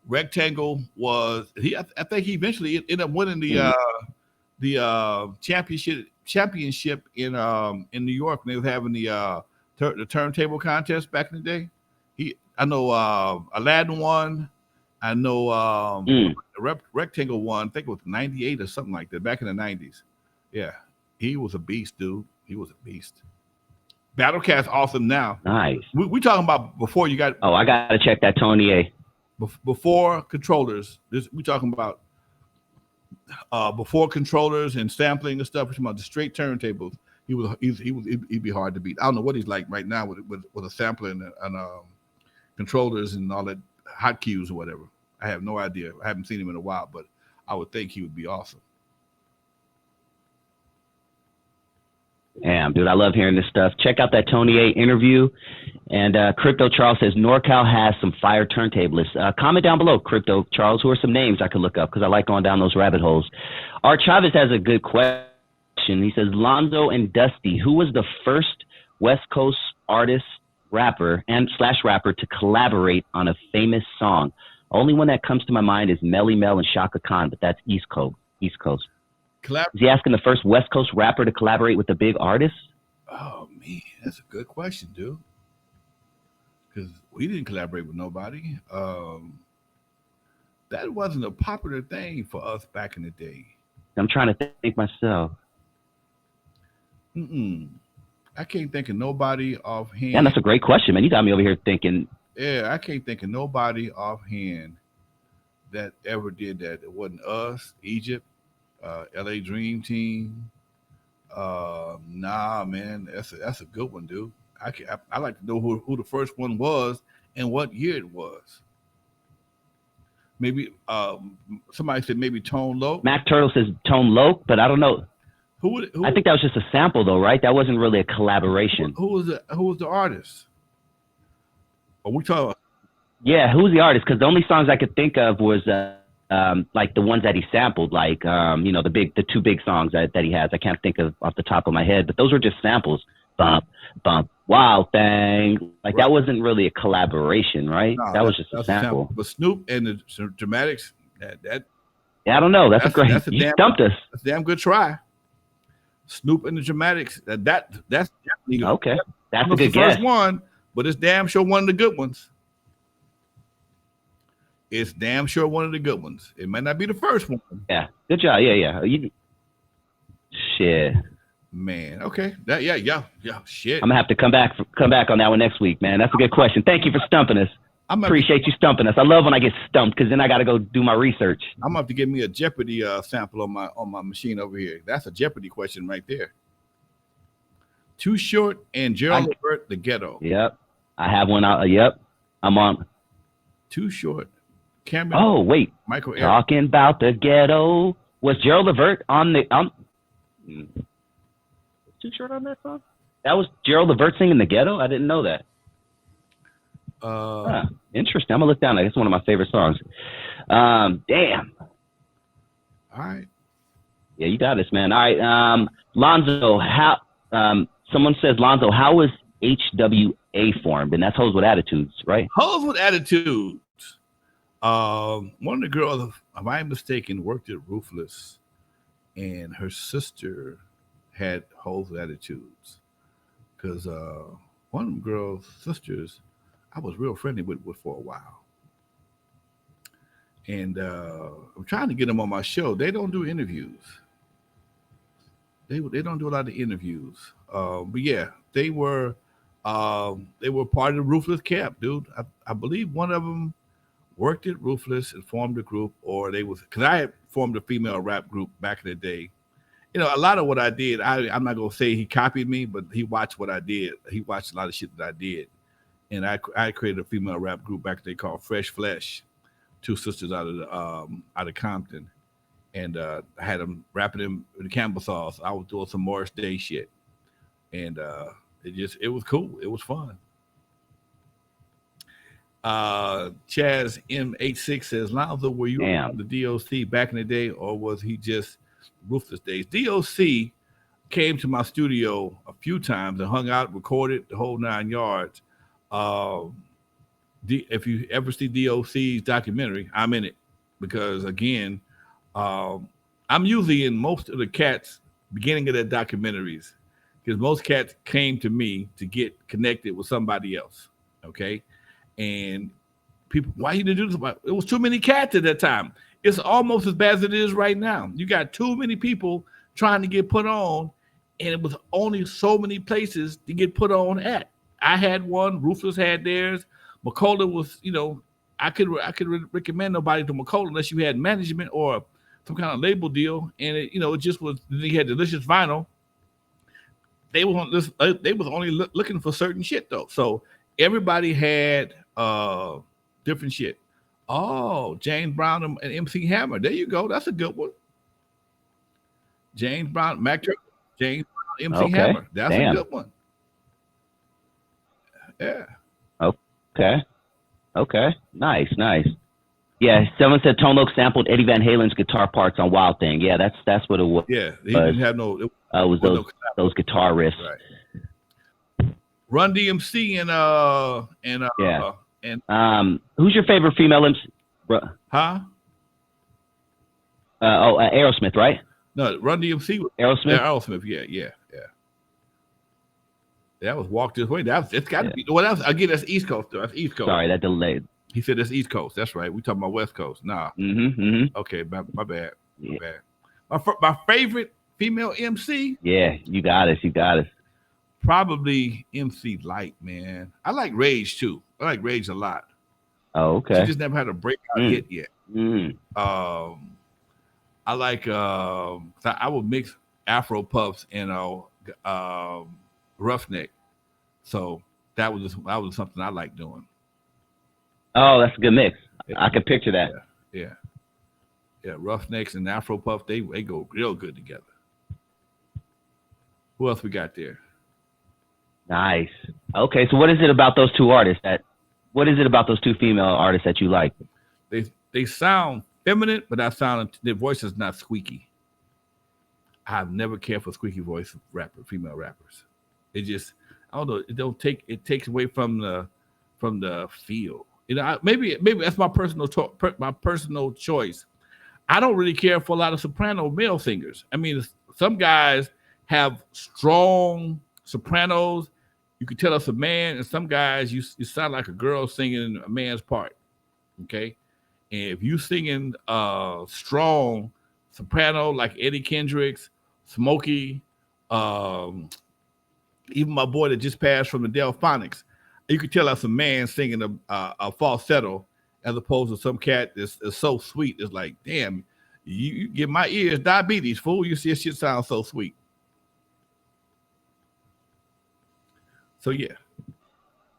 Rectangle was I think he eventually ended up winning the championship championship in New York. And they was having the turntable contest back in the day. I know Aladdin won. I know Rectangle won. I think it was 98 or something like that back in the 90s. Yeah, he was a beast, dude. He was a beast. Battlecast awesome now. Nice. We talking about before you got. Oh, I gotta check that Tony A. Before controllers. We talking about before controllers and sampling and stuff. We're talking about the straight turntables. He'd be hard to beat. I don't know what he's like right now with a sampler and controllers and all that hot cues or whatever. I have no idea. I haven't seen him in a while, but I would think he would be awesome. Damn, dude, I love hearing this stuff. Check out that Tony A interview. And Crypto Charles says NorCal has some fire turntablists. Comment down below, Crypto Charles, who are some names I could look up because I like going down those rabbit holes. Art Chavez has a good question. He says, Lonzo and Dusty, who was the first West Coast artist, rapper, and / rapper to collaborate on a famous song? Only one that comes to my mind is Melly Mel and Shaka Khan, but that's East Coast. Is he asking the first West Coast rapper to collaborate with a big artist? Oh, man, that's a good question, dude. Because we didn't collaborate with nobody. That wasn't a popular thing for us back in the day. I'm trying to think myself. I can't think of nobody offhand. Yeah, that's a great question, man. You got me over here thinking. Yeah, I can't think of nobody offhand that ever did that. It wasn't us, Egypt, LA Dream Team. Nah, man, that's a good one, dude. I like to know who the first one was and what year it was. Maybe somebody said maybe Tone Loc. Mac Turtle says Tone Loc, but I don't know. Who I think that was just a sample, though, right? That wasn't really a collaboration. Who was the artist? Are we talking? Yeah, who's the artist? Because the only songs I could think of was like the ones that he sampled, like the two big songs that he has. I can't think of off the top of my head, but those were just samples. Bump, bump, wow, bang. Like that wasn't really a collaboration, right? No, that was just a sample. But Snoop and the Dramatics, that yeah, I don't know. That's you stumped us. That's a damn good try. Snoop and the Dramatics. That's definitely okay. That's a good guess. First one, but it's damn sure one of the good ones. It's damn sure one of the good ones. It might not be the first one. Yeah. Good job. Yeah. Shit. Man. Okay. Yeah. Shit. I'm gonna have to come back on that one next week, man. That's a good question. Thank you for stumping us. Appreciate you stumping us. I love when I get stumped because then I got to go do my research. I'm gonna have to give me a Jeopardy sample on my machine over here. That's a Jeopardy question right there. Too Short and Gerald Levert, The Ghetto. Yep. I have one out. Yep. I'm on. Too Short. Cameron. Oh wait. Michael. Talking Eric. About the Ghetto. Was Gerald Levert on the? Too Short on that song? That was Gerald Levert singing The Ghetto? I didn't know that. Interesting. I'm gonna look down. It's one of my favorite songs. Damn. All right. Yeah, you got this, man. All right. Lonzo, how? Someone says, Lonzo, how was HWA formed? And that's Hoes with Attitudes, right? Hoes with Attitudes. One of the girls, if I'm mistaken, worked at Ruthless, and her sister had Hoes with Attitudes. Because one of them girls' sisters, I was real friendly with for a while. And I'm trying to get them on my show. They don't do interviews. They don't do a lot of interviews. But yeah, they were part of the Ruthless camp, dude. I believe one of them worked at Ruthless and formed a group, or because I had formed a female rap group back in the day. You know, a lot of what I did, I'm not gonna say he copied me, but he watched what I did. He watched a lot of shit that I did. And I created a female rap group back then called Fresh Flesh, two sisters out of Compton, and I had them rapping them with the Campbell sauce. I was doing some Morris Day shit, and it was cool. It was fun. Chaz M86 says, Lonzo, were you on the DOC back in the day, or was he just Ruthless days? DOC came to my studio a few times and hung out, recorded the whole 9 yards. If you ever see DOC's documentary, I'm in it because again, I'm usually in most of the cats beginning of their documentaries, because most cats came to me to get connected with somebody else. Okay, and people, why you didn't do this? It was too many cats at that time. It's almost as bad as it is right now. You got too many people trying to get put on, and it was only so many places to get put on at. I had one. Rufus had theirs. McCullough was, I could recommend nobody to McCullough unless you had management or some kind of label deal, and it just was. They had Delicious Vinyl. They was only looking for certain shit though. So everybody had different shit. Oh, James Brown and MC Hammer. There you go. That's a good one. James Brown, James Brown, MC Hammer. That's a good one. Yeah. Okay. Nice. Yeah, someone said Tone Loc sampled Eddie Van Halen's guitar parts on Wild Thing. Yeah, that's what it was. Yeah, he didn't have no. It was those guitar riffs. Right. Run DMC and who's your favorite female MC? Huh? Aerosmith, right? No, Run DMC. Aerosmith. Aerosmith. Yeah. That was Walk This Way. It's got to be. Well, again, that's East Coast though. That's East Coast. Sorry, that delayed. He said that's East Coast. That's right. We talking about West Coast. Nah. Okay, my bad. My favorite female MC. Yeah, you got it. Probably MC Light, man. I like Rage too. I like Rage a lot. Oh, okay. She just never had a breakout hit yet. I like. I would mix Afro Puffs and Roughneck. So that was something I like doing. Oh, that's a good mix. I can picture that. Yeah. Roughnecks and Afro Puff, they go real good together. Who else we got there? Nice. Okay, so what is it about those two artists what is it about those two female artists that you like? They sound feminine, but their voice is not squeaky. I've never cared for squeaky voice female rappers. It just, I don't know, it takes away from the feel. Maybe that's my personal choice. I don't really care for a lot of soprano male singers. I mean, some guys have strong sopranos. You can tell it's a man, and some guys you sound like a girl singing a man's part. Okay, and if you singing strong soprano like Eddie Kendricks, Smokey, even my boy that just passed from the Delphonics, you could tell that's a man singing a falsetto as opposed to some cat that's so sweet. It's like, damn, you give my ears diabetes, fool. You see, this shit sounds so sweet. So yeah.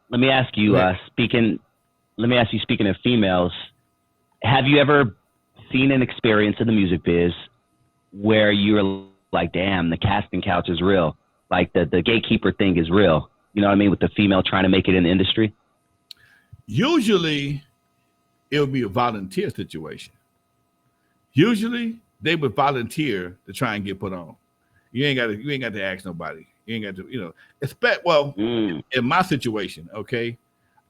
Let me ask you, speaking of females, have you ever seen an experience in the music biz where you're like, damn, the casting couch is real? Like the gatekeeper thing is real. You know what I mean? With the female trying to make it in the industry. Usually it would be a volunteer situation. Usually they would volunteer to try and get put on. You ain't got to ask nobody. You ain't got to, expect. Well, in my situation, okay,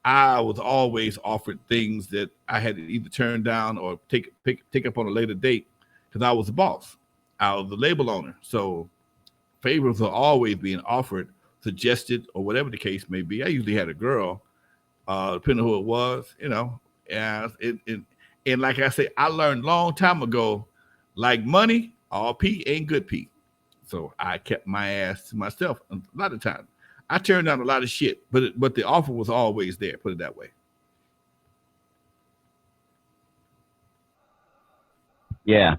I was always offered things that I had to either turn down or take up on a later date because I was the boss. I was the label owner. So favors are always being offered, suggested, or whatever the case may be. I usually had a girl, depending on who it was, and like I say, I learned a long time ago, like money, all P ain't good P. So I kept my ass to myself a lot of times. I turned down a lot of shit, but the offer was always there, put it that way. Yeah.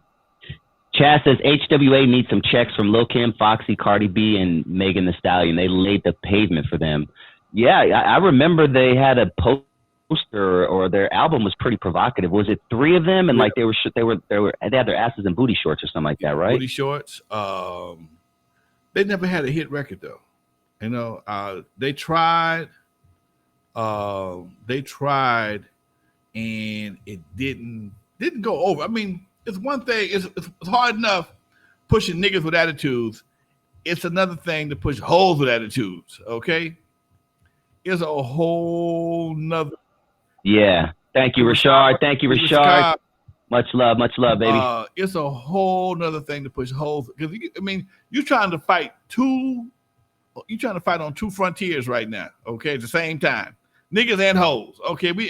Chaz says HWA needs some checks from Lil Kim, Foxy, Cardi B, and Megan Thee Stallion. They laid the pavement for them. Yeah, I remember they had a poster, or their album was pretty provocative. Was it 3 of them? And like they had their asses in booty shorts or something like that, right? Booty shorts. They never had a hit record though. They tried, and it didn't go over. I mean, it's one thing. It's hard enough pushing niggas with attitudes. It's another thing to push hoes with attitudes. Okay, it's a whole nother. Yeah. Thank you, Rashard. Much love, baby. It's a whole nother thing to push holes because I mean you're trying to fight on two frontiers right now, okay, at the same time. Niggas and hoes. Okay, we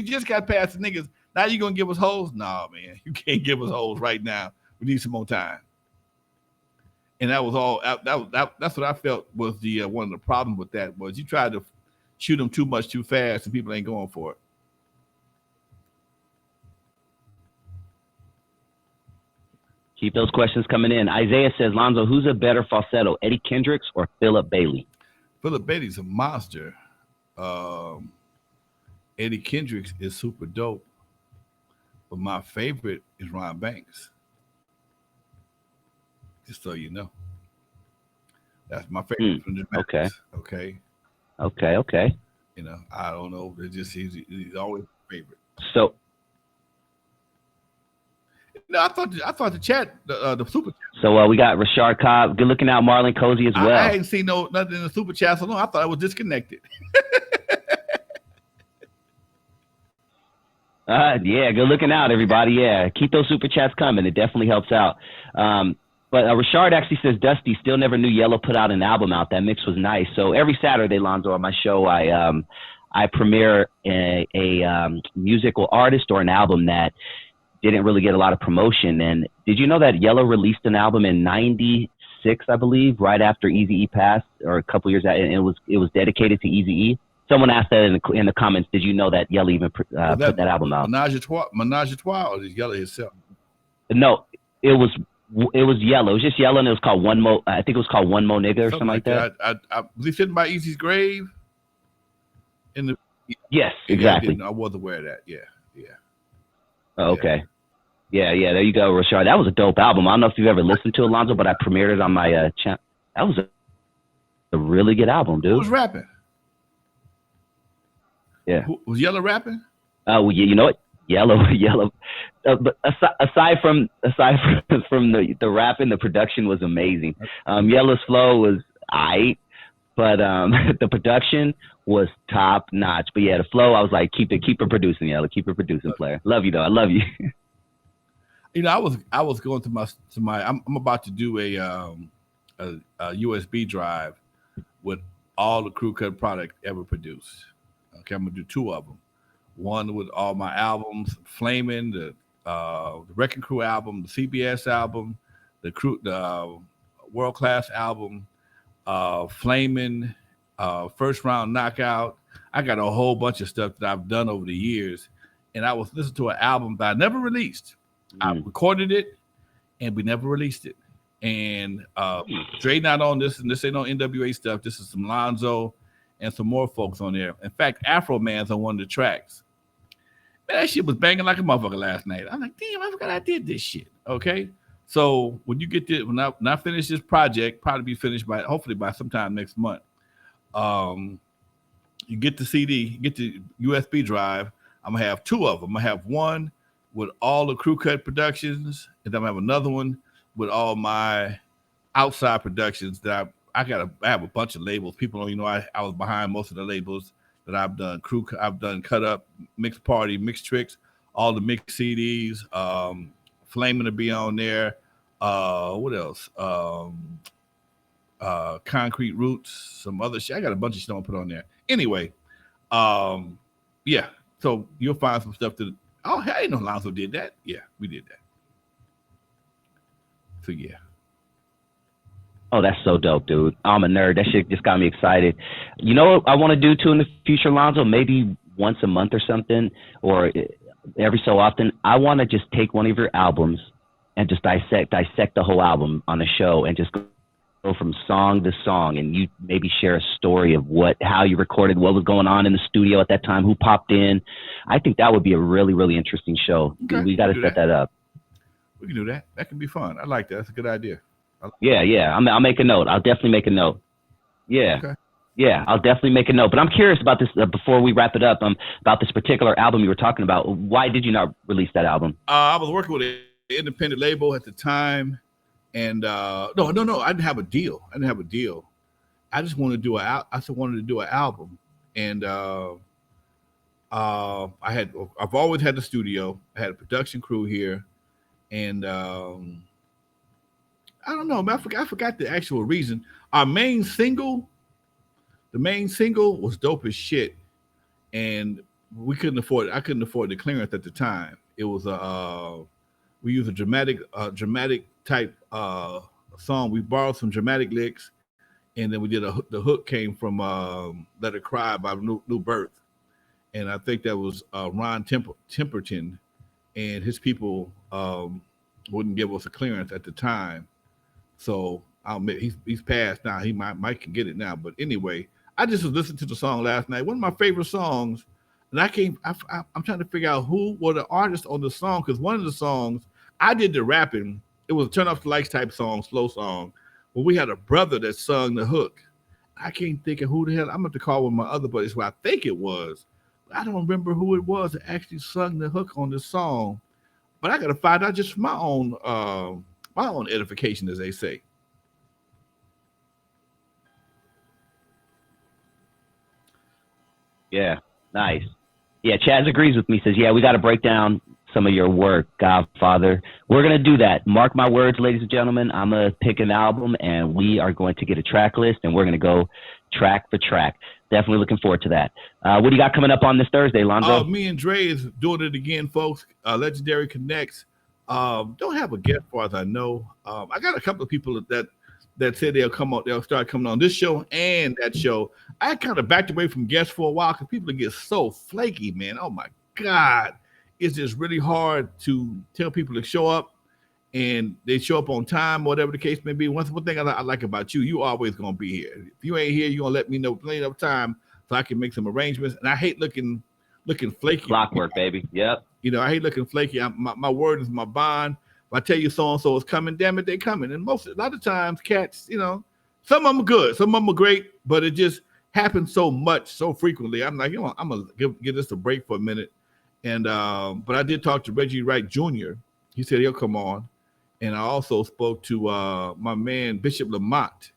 just got past the niggas. Now you gonna give us hoes? Nah, man, you can't give us hoes right now. We need some more time. And that was all. That's what I felt was the one of the problems with that was you tried to shoot them too much too fast, and people ain't going for it. Keep those questions coming in. Isaiah says, Lonzo, who's a better falsetto, Eddie Kendricks or Philip Bailey? Philip Bailey's a monster. Eddie Kendricks is super dope, but my favorite is Ron Banks. Just so you know, that's my favorite from the Mavericks. Okay. You know, I don't know. It's just he's always my favorite. So, no, I thought the chat, the super chat. So we got Rashard Cobb. Good looking out, Marlon Cozy as well. I ain't seen nothing in the super chat so long. I thought I was disconnected. Yeah, good looking out, everybody. Yeah, keep those super chats coming. It definitely helps out. But Rashard actually says, Dusty, still never knew Yellow put out an album out. That mix was nice. So every Saturday, Lonzo, on my show, I premiere a musical artist or an album that didn't really get a lot of promotion. And did you know that Yellow released an album in '96, I believe, right after Eazy-E passed, or a couple years out, and it was dedicated to Eazy-E? Someone asked that in the comments. Did you know that Yellow even put that album out? Menage a Trois, or just Yellow himself? No, it was Yellow. It was just Yellow, and it was called One Mo. I think it was called One Mo Nigga or something like that. Was he sitting by Eazy's grave? Yes, exactly. I wasn't aware of that. Yeah. Oh, okay. Yeah. There you go, Rashard. That was a dope album. I don't know if you've ever listened to it, Alonzo, but I premiered it on my channel. That was a really good album, dude. Who was rapping? Yeah. Was Yellow rapping? Well, you know what? Yellow. But aside from the rapping, the production was amazing. Yellow's flow was aight, but the production was top notch. But yeah, the flow, I was like, keep it producing, Yellow. Keep it producing, player. Love you though. I love you. You know, I was going to my. I'm about to do a USB drive with all the crew cut product ever produced. Okay, I'm gonna do two of them. One with all my albums, Flamin', the Wrecking Crew album, the CBS album, the World Class album, Flamin', First Round Knockout. I got a whole bunch of stuff that I've done over the years, and I was listening to an album that I never released. I recorded it, and we never released it. And Dre not on this, and this ain't no NWA stuff. This is some Lonzo and some more folks on there. In fact, Afro Man's on one of the tracks. Man, that shit was banging like a motherfucker last night. I'm like, damn, I forgot I did this shit. Okay, so when you get this, when I finish this project, probably be finished hopefully by sometime next month. You get the CD, get the USB drive. I'm gonna have two of them. I'm gonna have one with all the crew cut productions, and then I'm gonna have another one with all my outside productions that I have a bunch of labels. People don't, I was behind most of the labels that I've done. I've done Cut Up, Mixed Party, Mixed Tricks, all the mixed CDs. Flamin' to be on there. What else? Concrete Roots, some other shit. I got a bunch of shit I'm gonna put on there. Anyway, yeah. So you'll find some stuff that. Oh, I didn't know Lonzo did that. Yeah, we did that. So yeah. Oh, that's so dope, dude. I'm a nerd. That shit just got me excited. You know what I want to do too in the future, Lonzo? Maybe once a month or something, or every so often. I want to just take one of your albums and just dissect the whole album on a show and just go from song to song, and you maybe share a story of how you recorded, what was going on in the studio at that time, who popped in. I think that would be a really, really interesting show. Okay, we got to set that up. We can do that. That can be fun. I like that. That's a good idea. Yeah. I'll make a note. I'll definitely make a note. Yeah. Okay. Yeah, I'll definitely make a note. But I'm curious about this before we wrap it up. About this particular album you were talking about. Why did you not release that album? I was working with an independent label at the time, and no, I didn't have a deal. I just wanted to do an album, and I've always had the studio. I had a production crew here, and I don't know, man. I forgot the actual reason. Our the main single was dope as shit, and we couldn't afford it. I couldn't afford the clearance at the time. It was we used a dramatic type song. We borrowed some dramatic licks, and then we did the hook came from "Let It Cry" by New Birth, and I think that was Ron Temperton, and his people wouldn't give us a clearance at the time. So I'll admit he's passed now. He might can get it now, but anyway, I just was listening to the song last night. One of my favorite songs, and I'm trying to figure out who were the artists on the song, because one of the songs I did the rapping. It was a turn off the lights type song, slow song. But we had a brother that sung the hook. I can't think of who the hell. I'm going to call one of my other buddies who I think it was. I don't remember who it was that actually sung the hook on this song. But I got to find out just for my own edification, as they say. Yeah, nice. Yeah, Chaz agrees with me. Says, yeah, we got to break down some of your work, Godfather. We're going to do that. Mark my words, ladies and gentlemen. I'm going to pick an album, and we are going to get a track list, and we're going to go track for track. Definitely looking forward to that. What do you got coming up on this Thursday, Lonzo? Me and Dre is doing it again, folks. Legendary Connects. Don't have a guest, as far as I know. I got a couple of people that said they'll start coming on this show and that show. I kind of backed away from guests for a while because people get so flaky, man. Oh my God. It's just really hard to tell people to show up, and they show up on time, whatever the case may be. One thing I like about you always going to be here. If you ain't here, you're going to let me know plenty of time so I can make some arrangements. And I hate looking flaky. Clockwork, baby. Yep. You know, I hate looking flaky. My word is my bond. If I tell you so-and-so is coming, damn it, they're coming. And a lot of times cats, you know, some of them are good, some of them are great, but it just happens so much, so frequently. I'm like, you know, I'm going to give this a break for a minute. And but I did talk to Reggie Wright Jr. He said he'll come on. And I also spoke to my man, Bishop Lamont.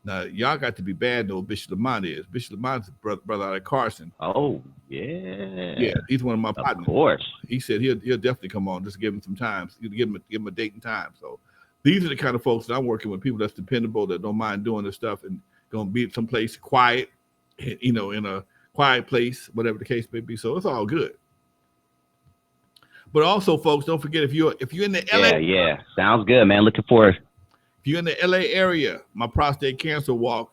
Now, y'all got to be bad, though, Bishop Lamont is. Bishop Lamont's brother out of Carson. Oh, yeah. Yeah, he's one of my partners. Of course. He said he'll definitely come on. Just give him some time. Give him a date and time. So these are the kind of folks that I'm working with, people that's dependable, that don't mind doing this stuff and going to be someplace quiet, you know, in a quiet place, whatever the case may be. So it's all good. But also, folks, don't forget, if you're in the LA. Yeah. Sounds good, man. Looking forward. If you're in the LA area, my prostate cancer walk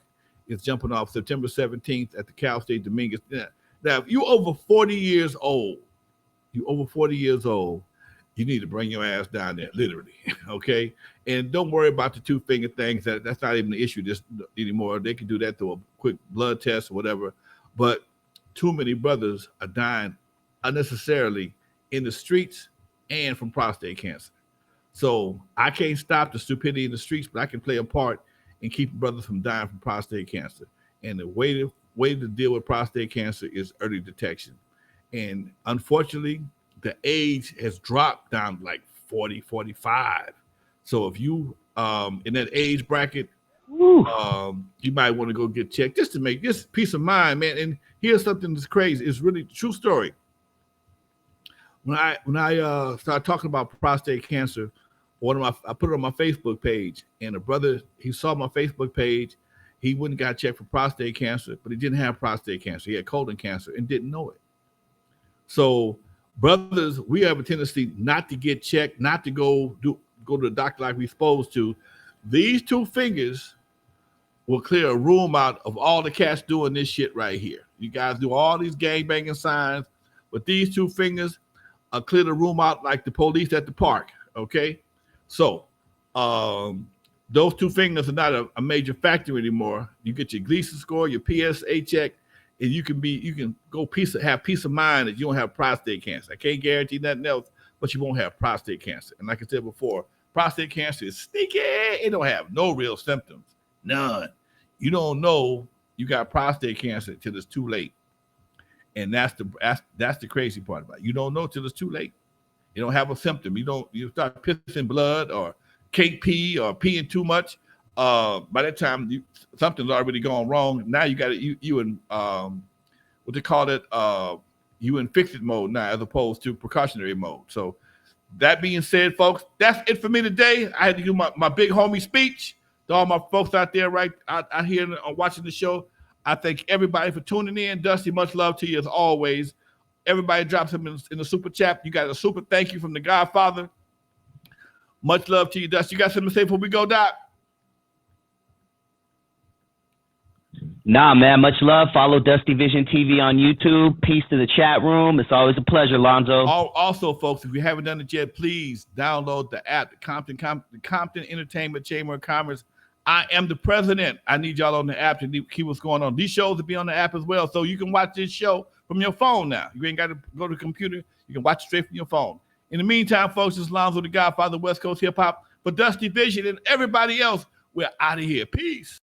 is jumping off September 17th at the Cal State Dominguez. Now, if you're over 40 years old, you need to bring your ass down there, literally, okay? And don't worry about the two-finger things. That's not even the issue anymore. They can do that through a quick blood test or whatever. But too many brothers are dying unnecessarily in the streets and from prostate cancer. So I can't stop the stupidity in the streets, but I can play a part in keeping brothers from dying from prostate cancer. And the way to deal with prostate cancer is early detection. And unfortunately, the age has dropped down to like 40, 45. So if you in that age bracket, you might want to go get checked just to make this peace of mind, man. And here's something that's crazy. It's really a true story. When I started talking about prostate cancer, I put it on my Facebook page, and a brother, he saw my Facebook page. He went and got checked for prostate cancer, but he didn't have prostate cancer. He had colon cancer and didn't know it. So, brothers, we have a tendency not to get checked, not to go to the doctor like we're supposed to. These two fingers will clear a room out of all the cats doing this shit right here. You guys do all these gangbanging signs, but these two fingers clear the room out like the police at the park, okay? So those two fingers are not a major factor anymore. You get your Gleason score, your PSA check, and you can have peace of mind that you don't have prostate cancer. I can't guarantee nothing else, but you won't have prostate cancer. And like I said before, prostate cancer is sneaky. It don't have no real symptoms, none. You don't know you got prostate cancer till it's too late. And that's the crazy part about it. You don't know till it's too late. You don't have a symptom. You start pissing blood or can't pee or peeing too much. By that time, something's already gone wrong. Now you got you and what they call it, you in fix-it mode now as opposed to precautionary mode. So that being said, folks, that's it for me today. I had to do my big homie speech to all my folks out there right out here watching the show. I thank everybody for tuning in. Dusty, much love to you as always. Everybody drops them in the super chat. You got a super thank you from the Godfather. Much love to you, Dusty. You got something to say before we go, Doc? Nah, man, much love. Follow Dusty Vision TV on YouTube. Peace to the chat room. It's always a pleasure, Lonzo. Also, folks, if you haven't done it yet, please download the app, the Compton Entertainment Chamber of Commerce. I am the president. I need y'all on the app to keep what's going on. These shows will be on the app as well, so you can watch this show from your phone now. You ain't got to go to the computer. You can watch it straight from your phone. In the meantime, folks, this is Lonzo, the Godfather, West Coast Hip Hop. For Dusty Vision and everybody else, we're out of here. Peace.